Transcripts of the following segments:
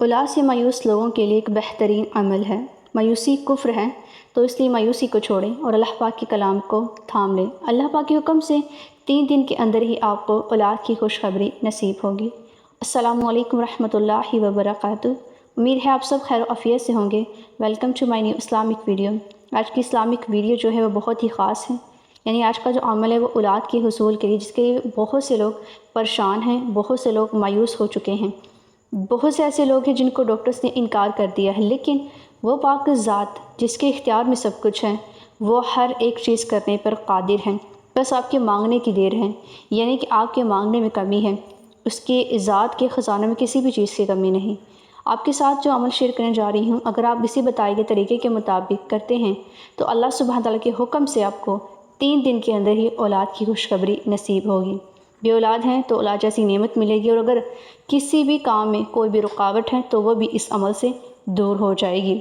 اولاد سے مایوس لوگوں کے لیے ایک بہترین عمل ہے۔ مایوسی کفر ہے، تو اس لیے مایوسی کو چھوڑیں اور اللہ پاک کے کلام کو تھام لیں۔ اللہ پاک کے حکم سے 3 دن کے اندر ہی آپ کو اولاد کی خوشخبری نصیب ہوگی۔ السلام علیکم ورحمۃ اللہ وبرکاتہ۔ امید ہے آپ سب خیر و عافیت سے ہوں گے۔ Welcome to my new Islamic video. آج کی اسلامک ویڈیو جو ہے وہ بہت ہی خاص ہے، یعنی آج کا جو عمل ہے وہ اولاد کے حصول کے لیے، جس کے لیے بہت سے لوگ پریشان ہیں، بہت سے لوگ مایوس ہو چکے ہیں۔ بہت سے ایسے لوگ ہیں جن کو ڈاکٹرز نے انکار کر دیا ہے، لیکن وہ پاک ذات جس کے اختیار میں سب کچھ ہے، وہ ہر ایک چیز کرنے پر قادر ہیں۔ بس آپ کے مانگنے کی دیر ہے، یعنی کہ آپ کے مانگنے میں کمی ہے۔ اس کے ذات کے خزانوں میں کسی بھی چیز کی کمی نہیں۔ آپ کے ساتھ جو عمل شیئر کرنے جا رہی ہوں، اگر آپ اسی بتائے گئے طریقے کے مطابق کرتے ہیں تو اللہ سبحانہ تعالیٰ کے حکم سے آپ کو 3 دن کے اندر ہی اولاد کی خوشخبری نصیب ہوگی۔ بے اولاد ہیں تو اولاد جیسی نعمت ملے گی، اور اگر کسی بھی کام میں کوئی بھی رکاوٹ ہے تو وہ بھی اس عمل سے دور ہو جائے گی۔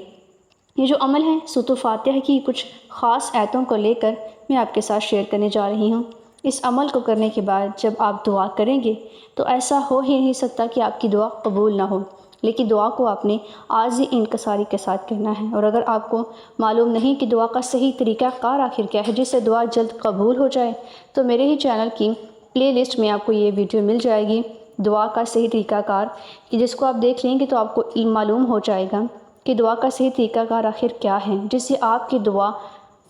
یہ جو عمل ہے سورۃ الفاتحہ کی کچھ خاص آیتوں کو لے کر میں آپ کے ساتھ شیئر کرنے جا رہی ہوں۔ اس عمل کو کرنے کے بعد جب آپ دعا کریں گے تو ایسا ہو ہی نہیں سکتا کہ آپ کی دعا قبول نہ ہو، لیکن دعا کو آپ نے عاجزی انکساری کے ساتھ کرنا ہے۔ اور اگر آپ کو معلوم نہیں کہ دعا کا صحیح طریقہ کار آخر کیا ہے جس سے دعا جلد قبول ہو جائے، تو میرے ہی چینل کی پلے لسٹ میں آپ کو یہ ویڈیو مل جائے گی، دعا کا صحیح طریقہ کار، کہ جس کو آپ دیکھ لیں گے تو آپ کو معلوم ہو جائے گا کہ دعا کا صحیح طریقہ کار آخر کیا ہے، جس سے آپ کی دعا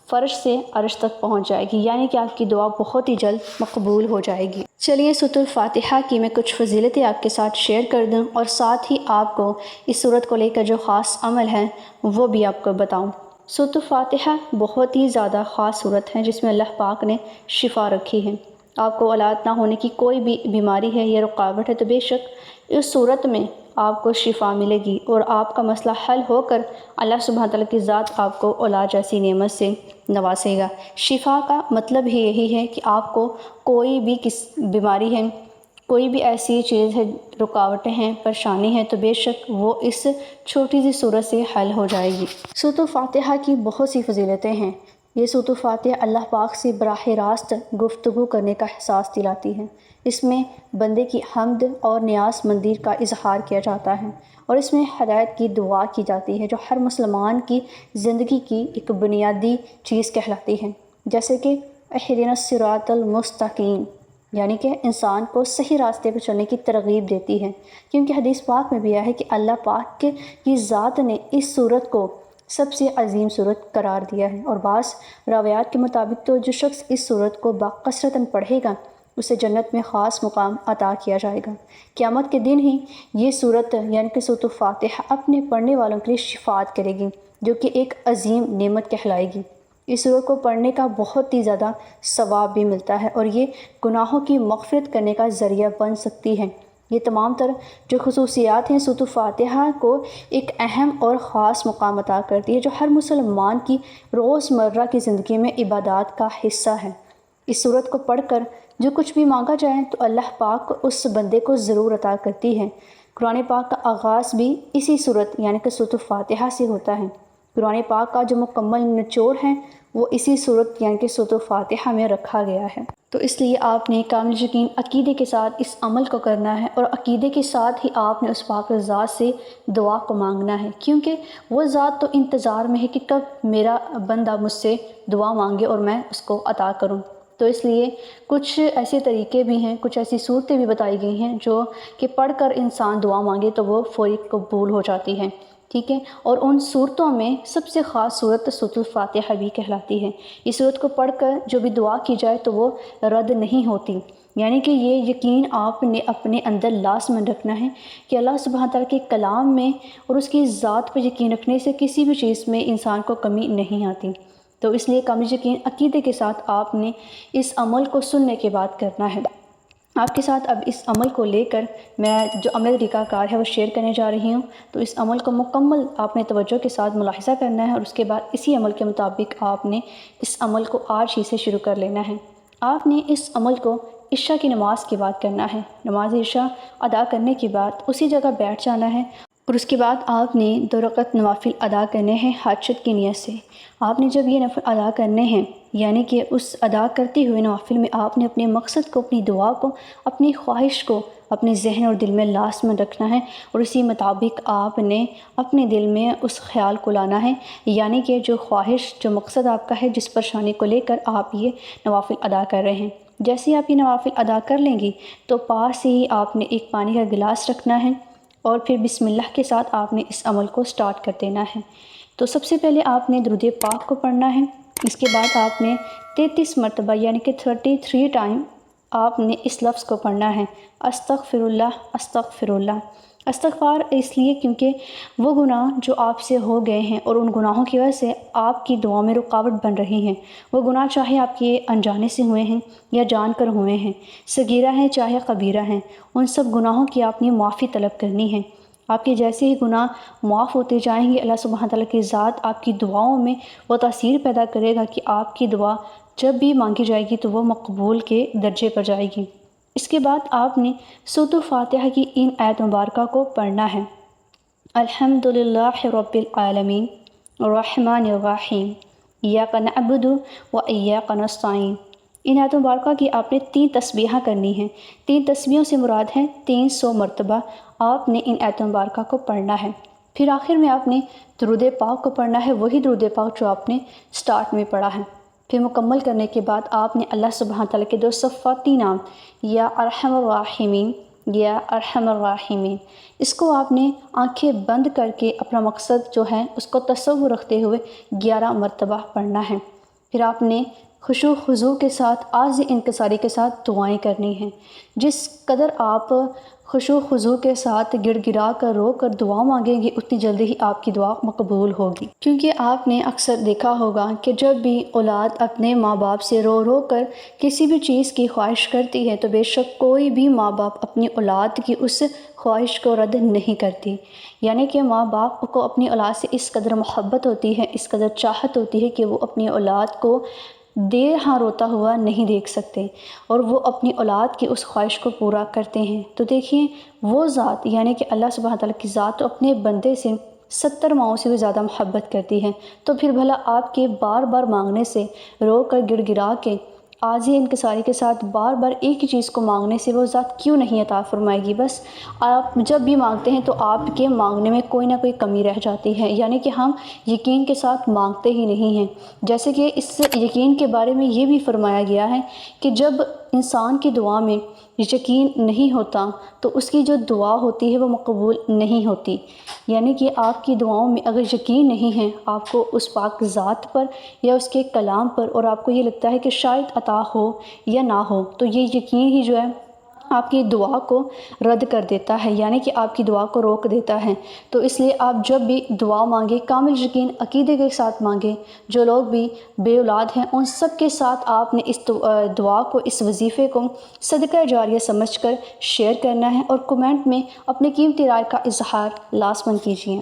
فرش سے عرش تک پہنچ جائے گی، یعنی کہ آپ کی دعا بہت ہی جلد مقبول ہو جائے گی۔ چلیے سورۃ الفاتحہ کی میں کچھ فضیلتیں آپ کے ساتھ شیئر کر دوں، اور ساتھ ہی آپ کو اس سورت کو لے کر جو خاص عمل ہے وہ بھی آپ کو بتاؤں۔ سورۃ الفاتحہ بہت ہی زیادہ خاص سورت ہے جس میں اللہ پاک نے شفا رکھی ہے۔ آپ کو اولاد نہ ہونے کی کوئی بھی بیماری ہے یا رکاوٹ ہے تو بے شک اس صورت میں آپ کو شفا ملے گی، اور آپ کا مسئلہ حل ہو کر اللہ سبحانہ تعالیٰ کی ذات آپ کو اولاد جیسی نعمت سے نوازے گا۔ شفا کا مطلب ہی یہی ہے کہ آپ کو کوئی بھی بیماری ہے، کوئی بھی ایسی چیز ہے، رکاوٹیں ہیں، پریشانی ہے، تو بے شک وہ اس چھوٹی سی صورت سے حل ہو جائے گی۔ سورۃ الفاتحہ کی بہت سی فضیلتیں ہیں۔ یہ سورۃ الفاتحہ اللہ پاک سے براہ راست گفتگو کرنے کا احساس دلاتی ہے۔ اس میں بندے کی حمد اور نیاز مندی کا اظہار کیا جاتا ہے، اور اس میں ہدایت کی دعا کی جاتی ہے جو ہر مسلمان کی زندگی کی ایک بنیادی چیز کہلاتی ہے، جیسے کہ اہدنا الصراط المستقیم، یعنی کہ انسان کو صحیح راستے پہ چلنے کی ترغیب دیتی ہے، کیونکہ حدیث پاک میں بھی ہے کہ اللہ پاک کی ذات نے اس سورت کو سب سے عظیم سورت قرار دیا ہے، اور بعض روایات کے مطابق تو جو شخص اس سورت کو باکثرتاً پڑھے گا اسے جنت میں خاص مقام عطا کیا جائے گا۔ قیامت کے دن ہی یہ سورت یعنی کہ سورۃ الفاتحہ اپنے پڑھنے والوں کے لیے شفاعت کرے گی، جو کہ ایک عظیم نعمت کہلائے گی۔ اس سورت کو پڑھنے کا بہت ہی زیادہ ثواب بھی ملتا ہے، اور یہ گناہوں کی مغفرت کرنے کا ذریعہ بن سکتی ہے۔ یہ تمام تر جو خصوصیات ہیں سورۃ الفاتحہ کو ایک اہم اور خاص مقام عطا کرتی ہے، جو ہر مسلمان کی روزمرہ کی زندگی میں عبادات کا حصہ ہے۔ اس سورت کو پڑھ کر جو کچھ بھی مانگا جائے تو اللہ پاک اس بندے کو ضرور عطا کرتی ہے۔ قرآن پاک کا آغاز بھی اسی سورت یعنی کہ سورۃ الفاتحہ سے ہوتا ہے۔ قرآن پاک کا جو مکمل نچوڑ ہے وہ اسی سورت یعنی کہ سورۃ الفاتحہ میں رکھا گیا ہے۔ تو اس لیے آپ نے کامل یقین عقیدے کے ساتھ اس عمل کو کرنا ہے، اور عقیدے کے ساتھ ہی آپ نے اس پاک ذات سے دعا کو مانگنا ہے، کیونکہ وہ ذات تو انتظار میں ہے کہ کب میرا بندہ مجھ سے دعا مانگے اور میں اس کو عطا کروں۔ تو اس لیے کچھ ایسے طریقے بھی ہیں، کچھ ایسی صورتیں بھی بتائی گئی ہیں جو کہ پڑھ کر انسان دعا مانگے تو وہ فوری قبول ہو جاتی ہے، ٹھیک ہے۔ اور ان صورتوں میں سب سے خاص صورت سورۃ الفاتحہ بھی کہلاتی ہے۔ اس صورت کو پڑھ کر جو بھی دعا کی جائے تو وہ رد نہیں ہوتی، یعنی کہ یہ یقین آپ نے اپنے اندر لازماً رکھنا ہے کہ اللہ سبحانہ تعالیٰ کے کلام میں اور اس کی ذات پر یقین رکھنے سے کسی بھی چیز میں انسان کو کمی نہیں آتی۔ تو اس لیے کامل یقین عقیدے کے ساتھ آپ نے اس عمل کو سننے کے بعد کرنا ہے۔ آپ کے ساتھ اب اس عمل کو لے کر میں جو عمل طریقہ کار ہے وہ شیئر کرنے جا رہی ہوں، تو اس عمل کو مکمل آپ نے توجہ کے ساتھ ملاحظہ کرنا ہے، اور اس کے بعد اسی عمل کے مطابق آپ نے اس عمل کو آج ہی سے شروع کر لینا ہے۔ آپ نے اس عمل کو عشاء کی نماز کے بعد کرنا ہے۔ نماز عشاء ادا کرنے کے بعد اسی جگہ بیٹھ جانا ہے، اور اس کے بعد آپ نے 2 رکعت نوافل ادا کرنے ہیں حاجت کی نیت سے۔ آپ نے جب یہ نفل ادا کرنے ہیں، یعنی کہ اس ادا کرتے ہوئے نوافل میں آپ نے اپنے مقصد کو، اپنی دعا کو، اپنی خواہش کو اپنے ذہن اور دل میں لازماً رکھنا ہے اور اسی مطابق آپ نے اپنے دل میں اس خیال کو لانا ہے، یعنی کہ جو خواہش، جو مقصد آپ کا ہے، جس پریشانی کو لے کر آپ یہ نوافل ادا کر رہے ہیں، جیسے آپ یہ نوافل ادا کر لیں گی تو پاس ہی آپ نے ایک پانی کا گلاس رکھنا ہے اور پھر بسم اللہ کے ساتھ آپ نے اس عمل کو سٹارٹ کر دینا ہے۔ تو سب سے پہلے آپ نے درود پاک کو پڑھنا ہے، اس کے بعد آپ نے 33 مرتبہ یعنی کہ 33 ٹائم آپ نے اس لفظ کو پڑھنا ہے، استغفر اللہ، استغفر اللہ۔ استغفار اس لیے کیونکہ وہ گناہ جو آپ سے ہو گئے ہیں اور ان گناہوں کی وجہ سے آپ کی دعاؤں میں رکاوٹ بن رہی ہیں، وہ گناہ چاہے آپ کے انجانے سے ہوئے ہیں یا جان کر ہوئے ہیں، صغیرہ ہیں چاہے کبیرہ ہیں، ان سب گناہوں کی آپ نے معافی طلب کرنی ہے۔ آپ کے جیسے ہی گناہ معاف ہوتے جائیں گے، اللہ سبحانہ تعالیٰ کی ذات آپ کی دعاؤں میں وہ تاثیر پیدا کرے گا کہ آپ کی دعا جب بھی مانگی جائے گی تو وہ مقبول کے درجے پر جائے گی۔ اس کے بعد آپ نے سورۃ الفاتحہ کی ان آیت مبارکہ کو پڑھنا ہے، الحمدللہ رب العالمین الرحمن الرحیم ایاک نعبد و ایاک نستعین۔ ان آیت مبارکہ کی آپ نے 3 تسبیحیں کرنی ہیں۔ 3 تسبیحوں سے مراد ہے 300 مرتبہ آپ نے ان آیت مبارکہ کو پڑھنا ہے۔ پھر آخر میں آپ نے درود پاک کو پڑھنا ہے، وہی درود پاک جو آپ نے سٹارٹ میں پڑھا ہے۔ پھر مکمل کرنے کے بعد آپ نے اللہ سبحانہ تعالیٰ کے 2 صفاتی نام یا ارحم الراحمین یا ارحم الراحمین، اس کو آپ نے آنکھیں بند کر کے اپنا مقصد جو ہے اس کو تصور رکھتے ہوئے 11 مرتبہ پڑھنا ہے۔ پھر آپ نے خشوع خضوع کے ساتھ، عاجز انکساری کے ساتھ دعائیں کرنی ہیں۔ جس قدر آپ خشوع خضوع کے ساتھ گڑ گڑا کر رو کر دعا مانگیں گے، اتنی جلدی ہی آپ کی دعا مقبول ہوگی، کیونکہ آپ نے اکثر دیکھا ہوگا کہ جب بھی اولاد اپنے ماں باپ سے رو رو کر کسی بھی چیز کی خواہش کرتی ہے تو بے شک کوئی بھی ماں باپ اپنی اولاد کی اس خواہش کو رد نہیں کرتی، یعنی کہ ماں باپ کو اپنی اولاد سے اس قدر محبت ہوتی ہے، اس قدر چاہت ہوتی ہے کہ وہ اپنی اولاد کو دیر ہاں روتا ہوا نہیں دیکھ سکتے اور وہ اپنی اولاد کی اس خواہش کو پورا کرتے ہیں۔ تو دیکھیں وہ ذات یعنی کہ اللہ سبحانہ تعالیٰ کی ذات تو اپنے بندے سے 70 ماؤں سے بھی زیادہ محبت کرتی ہے، تو پھر بھلا آپ کے بار بار مانگنے سے، رو کر گڑ گڑا کے، عاجزی انکساری کے ساتھ بار بار ایک ہی چیز کو مانگنے سے وہ ذات کیوں نہیں عطا فرمائے گی؟ بس آپ جب بھی مانگتے ہیں تو آپ کے مانگنے میں کوئی نہ کوئی کمی رہ جاتی ہے، یعنی کہ ہم یقین کے ساتھ مانگتے ہی نہیں ہیں۔ جیسے کہ اس یقین کے بارے میں یہ بھی فرمایا گیا ہے کہ جب انسان کی دعا میں یقین نہیں ہوتا تو اس کی جو دعا ہوتی ہے وہ مقبول نہیں ہوتی، یعنی کہ آپ کی دعاؤں میں اگر یقین نہیں ہے آپ کو اس پاک ذات پر یا اس کے کلام پر، اور آپ کو یہ لگتا ہے کہ شاید عطا ہو یا نہ ہو، تو یہ یقین ہی جو ہے آپ کی دعا کو رد کر دیتا ہے، یعنی کہ آپ کی دعا کو روک دیتا ہے۔ تو اس لیے آپ جب بھی دعا مانگیں کامل یقین عقیدے کے ساتھ مانگیں۔ جو لوگ بھی بے اولاد ہیں ان سب کے ساتھ آپ نے اس دعا کو، اس وظیفے کو صدقہ جاریہ سمجھ کر شیئر کرنا ہے اور کمنٹ میں اپنی قیمتی رائے کا اظہار لازماً کیجیے۔